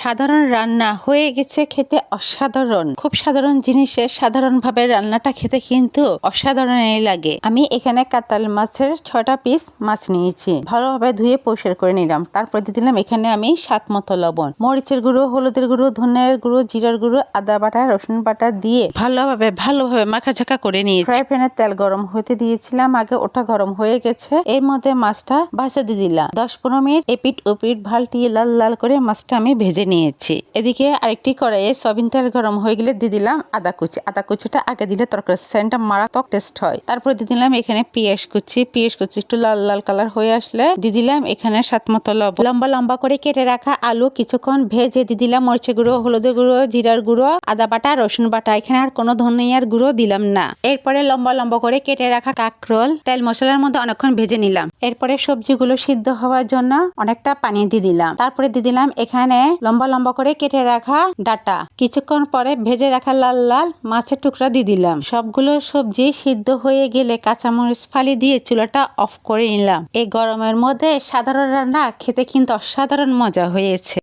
সাধারণ রান্না হয়ে গেছে খেতে অসাধারণ। খুব সাধারণ জিনিসে সাধারণভাবে রান্নাটা খেতে কিন্তু অসাধারণই লাগে। আমি এখানে কাতাল মাছের 6টা পিস মাছ নিয়েছি, ভালোভাবে ধুয়ে পরিষ্কার করে নিলাম। তারপর দিয়ে দিলাম এখানে আমি স্বাদ মতো লবণ, মরিচের গুঁড়ো, হলুদের গুঁড়ো, ধনের গুঁড়ো, জিরার গুঁড়ো, আদা বাটা, রসুন বাটা দিয়ে ভালোভাবে মাখাঝাকা করে নিয়েছি। ফ্রাই প্যানে তেল গরম হতে দিয়েছিলাম আগে, ওটা গরম হয়ে গেছে। এর মধ্যে মাছটা ভাজা দিয়ে দিলাম। 10-15 মিনিট এপিট ওপিট ভালটিয়ে লাল লাল করে মাছটা আমি ভেজে নিয়েছি। এদিকে আরেকটি কড়াইয়ে সয়াবিন তেল গরম হয়ে গেলে দিয়ে দিলাম আদা কুচি। আদা কুচিটা আগে দিলে তরকারির সেন্টটা মারাত্মক টেস্ট হয়। তারপর দিয়ে দিলাম এখানে পেঁয়াজ কুচি। একটু লাল লাল কালার হয়ে আসলে দিয়ে দিলাম এখানে স্বাদ মতো লবণ। লম্বা লম্বা করে কেটে রাখা আলু কিছুক্ষণ ভেজে দিয়ে দিলাম মরিচের গুঁড়ো, হলুদের গুঁড়ো, জিরার গুঁড়ো, আদা বাটা, রসুন বাটা। এখানে আর কোনো ধনিয়ার গুঁড়ো দিলাম না। এরপরে লম্বা লম্বা করে কেটে রাখা কাঁকরোল তেল মশলার মধ্যে অনেকক্ষণ ভেজে নিলাম। এরপরে সবজিগুলো সিদ্ধ হওয়ার জন্য অনেকটা পানি দিয়ে দিলাম। তারপরে দিয়ে দিলাম এখানে লম্বা লম্বা করে কেটে রাখা ডাটা। কিছুক্ষণ পরে ভেজে রাখা লাল লাল মাছের টুকরা দিয়ে দিলাম। সবগুলো সবজি সিদ্ধ হয়ে গেলে কাঁচামরিচ ফালি দিয়ে চুলাটা অফ করে নিলাম। এই গরমের মধ্যে সাধারণ রান্না খেতে কিন্তু অসাধারণ মজা হয়েছে।